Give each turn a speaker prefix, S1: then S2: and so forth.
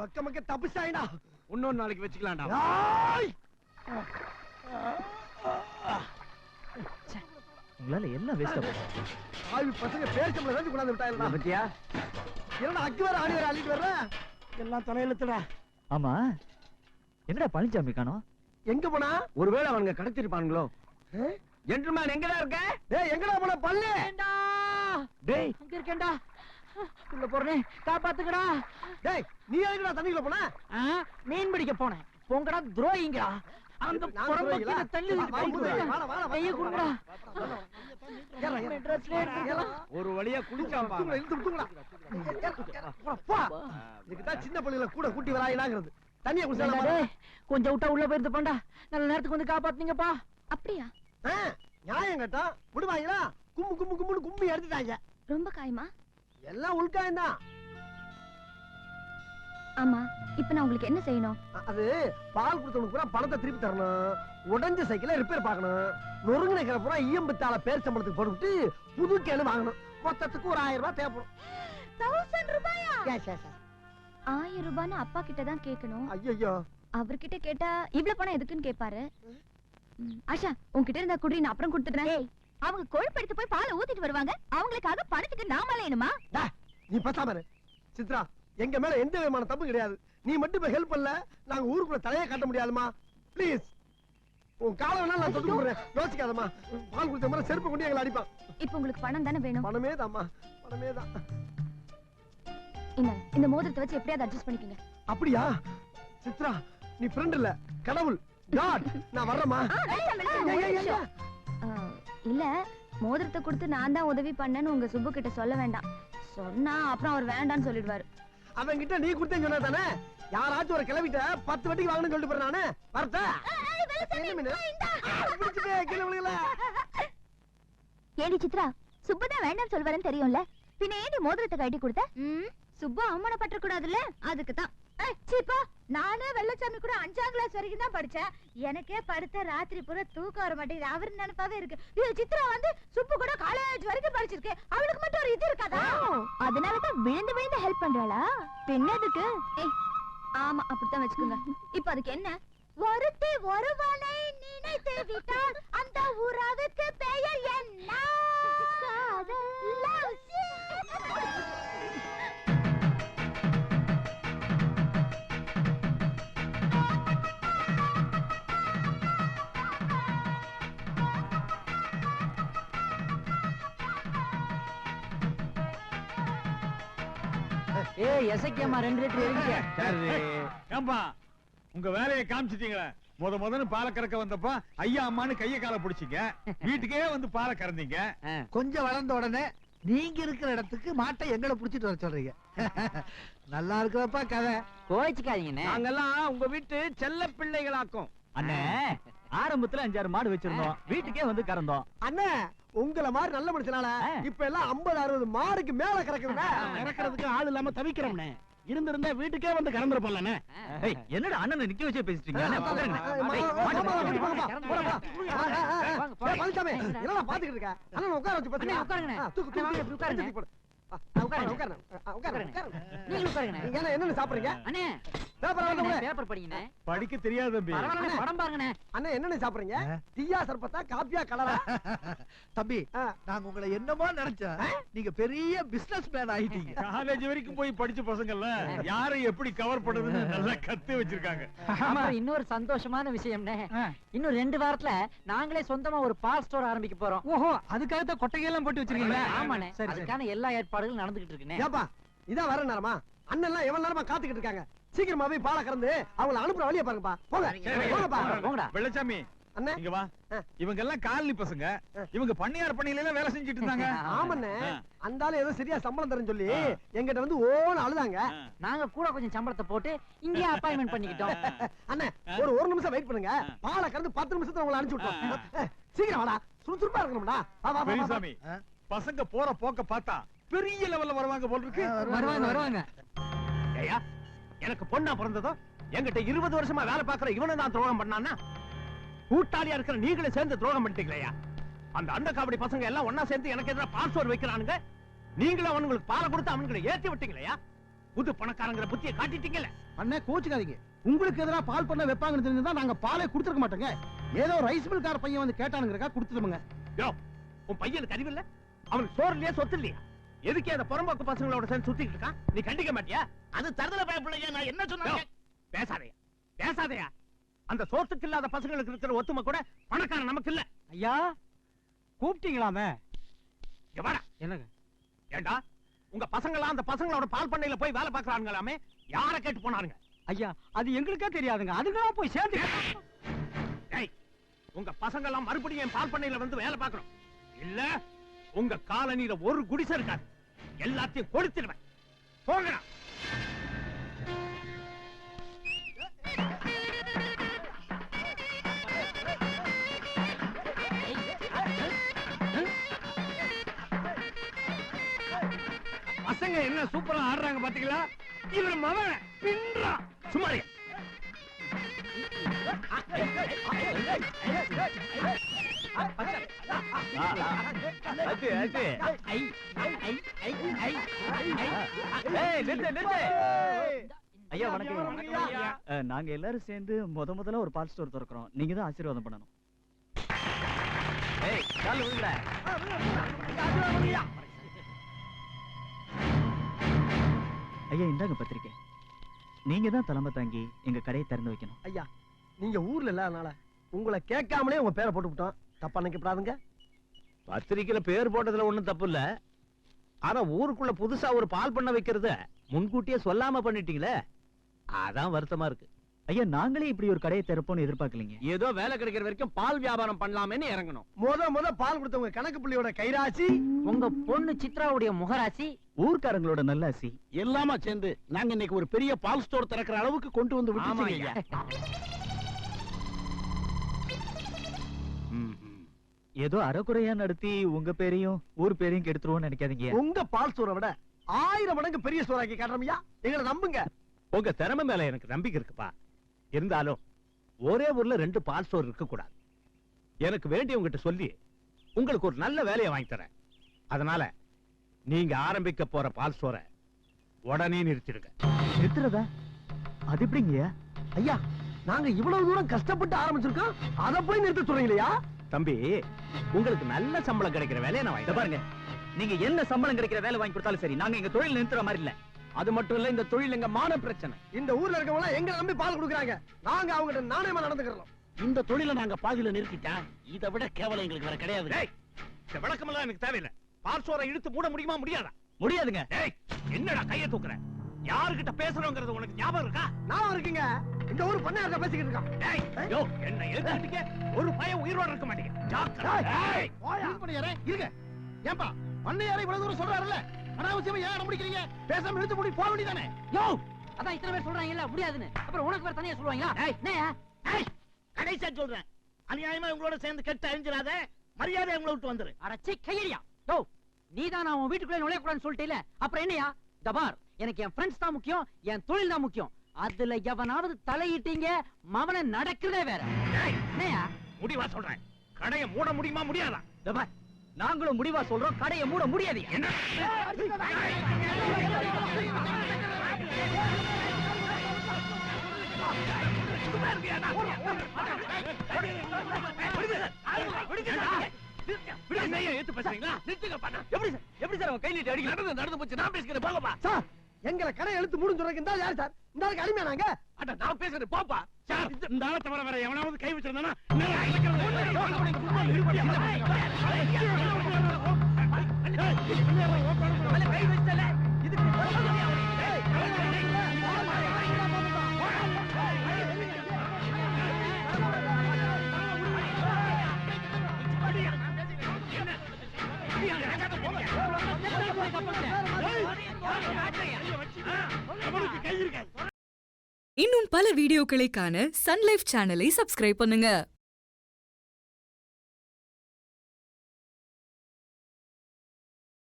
S1: பக்க மக்க தப்பிச்சாயிடா.
S2: இன்னொரு நாளைக்கு வச்சுக்கலாம்டா.
S3: உங்களால எல்லாம் வேஸ்டா போகும்.
S1: ஆவி பசங்க பேர்ச்சம்பளம் தான் கொண்டாந்து விட்டாயிடா.
S2: பத்தியா
S1: என்னடா அக்கு வேற ஆணி வேற அள்ளிட்டு வர்ற? எல்லாம் தலையிலத்துடா.
S3: ஆமா, என்னடா பழனிசாமி காணோம்?
S1: எங்க போனா?
S2: ஒருவேளை அவனுங்க கடத்திருப்பானுங்களோ. ஜென்டில்மேன் எங்கடா இருக்க?
S1: டேய் எங்கடா போன பல்லு?
S3: டேய்
S4: அங்க இருக்கேன்டா. உள்ள போறனே, காப்பாத்துக்கடா.
S1: டேய் நீ எங்கடா தண்ணிக்குள்ள போன?
S4: மீன் பிடிக்க போனேன். போங்கடா துரோகிங்களா. அந்த புறம்போக்கில தள்ளி கைய குடுங்கடா.
S2: ஒரு வழியா குளிச்சாம்பா.
S1: இதுக்குதான் சின்ன பள்ளியில கூட கூட்டி வராயினாங்கிறது. தண்ணியை குடிச்சா
S4: கொஞ்சம் விட்டா உள்ள போயிருந்து போண்டா. நல்ல நேரத்துக்கு வந்து காப்பாத்துனீங்கப்பா.
S5: அப்படியா?
S1: நியாயம் கேட்டா விடுவாங்களா? கும்மு கும்மு கும்முன்னு கும்மி எடுத்துட்டாங்க.
S5: ரொம்ப காயமா?
S1: எல்லாம் உள்காயம் தான்.
S5: ஆமா, இப்ப நான் உங்களுக்கு என்ன செய்யணும்?
S1: அது பால் கொடுத்தவனுக்கு பூரா பணத்தை திருப்பி தரணும். உடஞ்ச சைக்கிளை ரிப்பேர் பார்க்கணும். நொறுங்கின கிற பூரா ஈயம்பத்தால பேர் சம்பளத்துக்கு போட்டுவிட்டு புது கேளு வாங்கணும். மொத்தத்துக்கு ஒரு 1000 ரூபாய் தேவைப்படும்.
S5: 1000 ரூபாயா? 1000 ரூபான்னு அப்பா கிட்ட தான் கேட்கணும்.
S1: ஐயோ,
S5: அவர்கிட்ட கேட்டா இவ்ளோ பணம் எதுக்குன்னு கேட்பாரு. ஆஷா, உன்கிட்ட இருந்தா குடி, நான் அப்புறம் கொடுத்துடுறேன். அவங்க கொழுப்படுத்து போய் பாலை ஊத்திட்டு வருவாங்க. அவங்களுக்காக பணத்துக்கு நாம அலையணுமா?
S1: நீ பேசாம இரு. சித்ரா, எங்க மேல எந்த விதமான தப்பு கிடையாது. நீ மட்டும் ஹெல்ப் பண்ணல, நாங்க ஊருக்குள்ள தலையை காட்ட முடியாதுமா. ப்ளீஸ், உன் காலை வேணா நான் தொட்டு போடுறேன். யோசிக்காதம்மா. பால் கொடுத்த மாதிரி செருப்பு கொண்டு எங்களை அடிப்பான்.
S5: இப்ப உங்களுக்கு பணம் தானே வேணும்?
S1: பணமே தான்மா, பணமே தான்.
S5: இந்த மோதிரத்தை வச்சு எப்படியாவது அட்ஜஸ்ட் பண்ணிக்கங்க.
S1: அப்படியா? சித்ரா, நீ ஃப்ரெண்ட் இல்ல, கடவுள். காட், நான் வர்றேம்மா.
S5: இல்ல, மோதிரத்தை கொடுத்து நான் தான் உதவி பண்ணேன்னு உங்க சுப்பு கிட்ட சொல்ல வேண்டாம். சொன்னா அப்புறம் அவர் வேண்டான்னு சொல்லிடுவாரு.
S1: அவன் கிட்ட நீ கொடுத்தேன்னு சொன்னா தானே? யாராச்சும் ஒரு கிளவிட்ட 10 வட்டிக்கு வாங்கணும்னு சொல்லிட்டு போறேன் நானு. வரட்டா?
S5: ஏடி சித்ரா, சுப்பு தான் வேண்டாம்னு சொல்வாருன்னு தெரியும்ல, பின்ன ஏடி மோதிரத்தை கட்டி கொடுத்த? சுப்பு அவமானப்பட்ட கூடாதுல்ல, அதுக்கு தான். சீப்பா, நானே வெள்ளச்சாமி கூட 5ஆம் கிளாஸ் வரைக்கும் தான் படிச்சேன். எனக்கே படுத்த ராத்திரி பூரா தூக்கம் வர மாட்டேங்குது. அவரு நினைப்பாவே இருக்கு. சித்ரா வந்து சுப்பு கூட காலேஜ் வரைக்கும் படிச்சிருக்கு. அவளுக்கு மட்டும் ஒரு இது இருக்காதா? அதனாலதான் விழுந்து விழுந்து ஹெல்ப் பண்றாளா? பின்னதுக்கு ஆமா, அப்படித்தான் வச்சுக்கோங்க. இப்ப அதுக்கு என்ன? ஒருத்தி ஒருவனை நினைத்து விட்டால் அந்த உறவுக்கு பெயர் என்ன?
S4: ஏய் எசக்கியம்மா 2 லிட்டர் இறங்கிக்க.
S6: சரி ஏம்பா, உங்க வேலையை காமிச்சிட்டீங்களே. முதன்னு பாலை கறக்க வந்தப்ப ஐயா அம்மான்னு கைய கால பிடிச்சிங்க. வீட்டுக்கே வந்து பாலை கறந்தீங்க.
S7: கொஞ்சம் வளர்ந்த உடனே நீங்க இருக்கிற இடத்துக்கு மாட்டை எங்களை புடிச்சிட்டு வர சொல்றீங்க. நல்லா இருக்கிறப்பா கதை.
S4: கோச்சிக்காதீங்கண்ணே.
S2: நாங்கெல்லாம் உங்க வீட்டு செல்ல பிள்ளைகளாக்கும்.
S3: அண்ணே, ஆரம்பத்துல 5-6 மாடு வச்சிருந்தோம். வீட்டுக்கே வந்து கறந்தோம்.
S1: அண்ணே, உங்கள மாதிரி நல்ல மனுஷனால இப்ப எல்லாம் 50-60 மாடுக்கு மேல கறக்குதுங்க.
S7: கறக்கிறதுக்கு ஆள் இல்லாம தவிக்கிறோம்னே. இருந்திருந்தா வீட்டுக்கே வந்து கறந்துருப்போம்லண்ணே.
S3: என்னடா அண்ணனை நிக்க வச்சே பேசிட்டீங்க?
S1: பழனிசாமி, என்னடா பாத்துக்கிட்டு இருக்க? அண்ணன் உட்கார வச்சு பாத்துக்க. என்ன சாப்பிடுறீங்க?
S4: பேப்பர் படிங்கண்ணே.
S6: படிக்க தெரியாது தம்பி.
S4: படம் பாருங்கண்ணே.
S1: அண்ணா என்ன சாப்பிடுறீங்க? டீயா சர்பத்தா காப்பியா கலரா?
S7: தம்பி, நாங்க உங்களை என்னமோ நினைச்சோம். நீங்க பெரிய பிசினஸ் மேன் ஆயிட்டீங்க.
S6: காலேஜ் வரைக்கும் போய் படிச்ச பசங்கள்ல யாரை எப்படி கவர் பண்றதுன்னு நல்லா கத்து வச்சிருக்காங்க.
S4: இன்னொரு சந்தோஷமான விஷயம்னே, இன்னும் 2 வாரத்துல நாங்களே சொந்தமா ஒரு பால் ஸ்டோர் ஆரம்பிக்க போறோம்.
S3: ஓஹோ, அதுக்காக தான் கொட்டையெல்லாம் போட்டு வச்சிருக்கீங்களா?
S4: ஆமாண்ணே, அதுக்கான எல்லா ஏற்பாடுகளும் நடந்துகிட்டு இருக்குண்ணே.
S1: ஏப்பா, இதான் வர நேரமா? அண்ணன் எல்லாம் எவ்வளவு நேரமா காத்துக்கிட்டு இருக்காங்க. சீக்கிரமா போய் பாலை கறந்து அவங்களை அனுப்புற வழியை பாருங்கப்பா. போங்கப்பா.
S6: வெள்ளச்சாமி,
S1: அண்ணே,
S6: இங்க வா. இவங்க எல்லாம் காலனி பசங்க. இவங்க பண்ணையார் பண்ணையில எல்லாம் வேலை செஞ்சுட்டு இருந்தாங்க.
S1: ஆமாண்ணே, அந்த ஆளு ஏதோ சரியா சம்பளம் தரேன்னு சொல்லி எங்கிட்ட வந்து ஓன்னு அழுதாங்க.
S4: நாங்க கூட கொஞ்சம் சம்பளத்தை போட்டு இங்கே அப்பாயின்மெண்ட் பண்ணிக்கிட்டோம்.
S1: அண்ணே, ஒரு நிமிஷம் வெயிட் பண்ணுங்க. பாலை கறந்து 10 நிமிஷத்துல உங்களை அனுப்பிச்சு விட்டோம். சீக்கிரம் வாடா, சுறுசுறுப்பா இருக்கணும்டா.
S6: பெரியசாமி, பசங்க போற போக்க பார்த்தா பெரிய லெவல்ல வருவாங்க போல இருக்கு.
S3: வருவாங்க.
S2: ஏயா, எனக்கு பொண்ணா பிறந்ததும் என்கிட்ட 20 வருஷமா வேலை பாக்குற இவனை தான் துரோகம் பண்ணான்னா, கூட்டாளியா இருக்கிற நீங்களே சேர்ந்து துரோகம் பண்ணிட்டீங்களா? அந்த அண்ட காவடி பசங்க எல்லாம் ஒன்னா சேர்ந்து எனக்கு எதிராக பாஸ்வேர்ட் வைக்கிறானுங்க. நீங்களே அவனுங்களுக்கு பாலை கொடுத்து அவனுங்களை ஏத்தி விட்டீங்களா? புது பணக்காரங்கிற புத்தியை காட்டிட்டீங்கல்ல.
S1: அண்ணே கோச்சுக்காதீங்க. உங்களுக்கு எதிராக பால் பண்ண வைப்பாங்கன்னு தெரிஞ்சிருந்தா நாங்க பாலே கொடுத்துருக்க மாட்டோங்க. ஏதோ ரைஸ் மில்கார பையன் வந்து கேட்டானுங்கறக்கா கொடுத்துட்டோமுங்க.
S2: யோ, உன் பையனுக்கு அறிவில்ல? அவனுக்கு சோறு இல்லையா, சொத்து இல்லையா? எதுக்கே அந்த புறம்போக்கு பசங்களோட சேர்ந்து சுத்திட்டு இருக்கான்? நீ கண்டிக்க மாட்டியா?
S4: அது தருதல பயப்பிள்ளைங்க, நான் என்ன சொன்னேன்?
S2: பேசாதையா, பேசாதையா. அந்த சோத்துக்கு இல்லாத பசங்களுக்கு இருக்கிற ஒத்துமை கூட பணக்காரன் நமக்கு இல்ல.
S3: ஐயா கூப்பிட்டீங்களாமே?
S2: இங்க வாடா.
S3: என்னங்க
S2: ஏண்டா உங்க பசங்களாம் அந்த பசங்களோட பால் பண்ணையில போய் வேலை பார்க்கறாங்களாமே, யாரை கேட்டு போனாருங்க?
S3: ஐயா அது எங்களுக்கே தெரியாதுங்க, அதுங்களா போய் சேர்ந்து.
S2: டேய், உங்க பசங்கெல்லாம் மறுபடியும் என் பால் பண்ணையில வந்து வேலை பார்க்கணும். இல்ல உங்க காலனியில ஒரு குடிசை இருக்காது, எல்லாத்தையும் கொடுத்துடுவேன். போங்கடா. பசங்க என்ன சூப்பரா ஆடுறாங்க பாத்தீங்களா? இவன் மவன் பின்றா. சும்மாரி.
S3: ஐயா வணக்கம். நாங்க எல்லாரும் சேர்ந்து முதல்ல ஒரு பால் ஸ்டோர் திறக்கிறோம். நீங்க தான் ஆசீர்வாதம் பண்ணணும். ஐயா இந்தாங்க பத்திரிக்கை. நீங்க தான் தலைமை தாங்கி எங்க கடையை திறந்து வைக்கணும்.
S1: ஐயா நீங்க ஊர்ல இல்லாதனால உங்களை கேட்காமலே உங்க பேரை போட்டு விட்டோம். தப்பா நினைக்கப்படாதுங்க.
S2: பத்திரிக்கையில பேர் போட்டதுல ஒண்ணும் தப்பு இல்ல. ஆனா ஊருக்குள்ள புதுசா ஒரு பால் பண்ண வைக்கிறத முன்கூட்டியே சொல்லாம பண்ணிட்டீங்களே, அதான் வருத்தமா இருக்கு.
S3: ஐயா நாங்களே இப்படி ஒரு கடையை திறப்போம்னு எதிர்பார்க்கலீங்க.
S2: ஏதோ வேலை கிடைக்கிற வரைக்கும் பால் வியாபாரம் பண்ணலாமேன்னு இறங்கணும்.
S1: முத பால் கொடுத்தவங்க கணக்கு புள்ளியோட கைராசி,
S4: உங்க பொண்ணு சித்ராவுடைய முகராசி,
S3: ஊர்க்காரங்களோட நல்லாசி
S8: எல்லாமா சேர்ந்து நாங்க இன்னைக்கு ஒரு பெரிய பால் ஸ்டோர் திறக்கிற அளவுக்கு கொண்டு வந்து விட்டுட்டீங்க ஐயா.
S3: ஏதோ அறக்குறையா நடத்தி உங்க பேரையும் ஊர் பேரையும் கெடுத்துருவோம்னு நினைக்காதீங்க.
S1: உங்க பால் ஸ்டோரை விட 1000 மடங்கு பெரிய ஸ்டோராக்கி காட்டுறோம்யா. எங்களை நம்புங்க.
S2: உங்க திறமை மேல எனக்கு நம்பிக்கை இருக்குப்பா. இருந்தாலும் ஒரே ஊர்ல 2 பால் ஸ்டோர் இருக்க கூடாது. எனக்கு வேண்டியவங்கிட்ட சொல்லி உங்களுக்கு ஒரு நல்ல வேலையை வாங்கி தரேன். அதனால நீங்க ஆரம்பிக்க போற பால் ஸ்டோரை உடனே நிறுத்திடுங்க.
S3: நிறுத்துறதா? அது எப்படிங்க
S1: ஐயா? நாங்க இவ்வளவு தூரம் கஷ்டப்பட்டு ஆரம்பிச்சிருக்கோம், அத போய் நிறுத்த சொல்றீங்களா?
S2: தம்பி, உங்களுக்கு நல்ல சம்பளம் கிடைக்கிற வேலையை நான் வாங்கி
S3: பாருங்க. நீங்க என்ன சம்பளம் கிடைக்கிற வேலை வாங்கி கொடுத்தாலும் சரி, நாங்க எங்க தொழில் நிறுத்துற மாதிரி இல்ல.
S2: அது மட்டும் இல்ல, இந்த தொழில் எங்க மான பிரச்சனை.
S1: இந்த ஊர்ல இருக்கவங்க எல்லாம் எங்களை நம்பி பால் கொடுக்குறாங்க. நாங்க அவங்ககிட்ட நாணயமா நடந்துக்கிறோம்.
S8: இந்த தொழிலை நாங்க பாதியில நிறுத்திட்டா இதை விட கேவலம் எங்களுக்கு வேற கிடையாது.
S2: இந்த விளக்கமெல்லாம் எனக்கு தேவையில்லை. பால் ஸ்டோரை இழுத்து மூட முடியுமா முடியாதா?
S3: முடியாதுங்க.
S2: என்னடா கையை தூக்குற? யாருகிட்ட பேசுறோங்கிறது உனக்கு ஞாபகம் இருக்கா?
S1: நான் இருக்கீங்க. இந்த ஊர் பண்ணையார்ட்ட பேசிக்கிட்டு இருக்கான்.
S2: யோ, என்ன எதிர்த்துட்டீங்க? ஒரு பையன் உயிரோட இருக்க மாட்டீங்க. ஜாக்கிரதை.
S8: பண்ணையாரே இருங்க. ஏன்பா பண்ணையாரே இவ்வளவு தூரம் சொல்றாருல்ல, அனாவசியமா ஏன் அடம் பிடிக்கிறீங்க? பேசாம இழுத்து மூடி போக வேண்டியதானே?
S4: யோ அதான் இத்தனை பேர் சொல்றாங்கல்ல முடியாதுன்னு, அப்புறம் உனக்கு வேற தனியா சொல்லுவாங்களா? என்னையா
S8: கடைசியா சொல்றேன், அநியாயமா உங்களோட சேர்ந்து கெட்ட அழிஞ்சிடாத. மரியாதை உங்களை விட்டு வந்துரு.
S4: அடச்சி கையடியா. யோ நீதான் நான் உன் வீட்டுக்குள்ள நுழைய கூடாதுன்னு சொல்லிட்டேல, அப்புறம் என்னையா? தபார், எனக்கு என் ஃப்ரெண்ட்ஸ் தான் முக்கியம், என் தொழில் தான் முக்கியம். அதுல எவனாவது தலையிட்டீங்க மவன நடக்கிறதே வேற. என்னையா
S2: முடிவா சொல்றேன், கடையை மூட முடியுமா முடியாதா?
S3: தபார், நாங்களும் முடிவா சொல்றோம், கடையை மூட முடியாது.
S2: என்ன?
S3: எப்படி சார் அவன் கை நீட்டி அடிக்க
S2: நடந்து போச்சு. நான் பேசுகிறேன், போங்கப்பா.
S1: சார், எங்களை கடை எழுத்து மூடும் சொல்றதுக்கு இந்த ஆள் யார் சார்? இந்த ஆளுக்கு அடிமையா நாங்க?
S2: அட, நான் பேசுறேன், போப்பா.
S8: சார், இந்த ஆளை தவிர வேற எவனாவது கை வச்சிருந்தானா
S9: இன்னும் பல வீடியோக்களை காண சன் லைஃப் சேனலை சப்ஸ்கிரைப் பண்ணுங்க.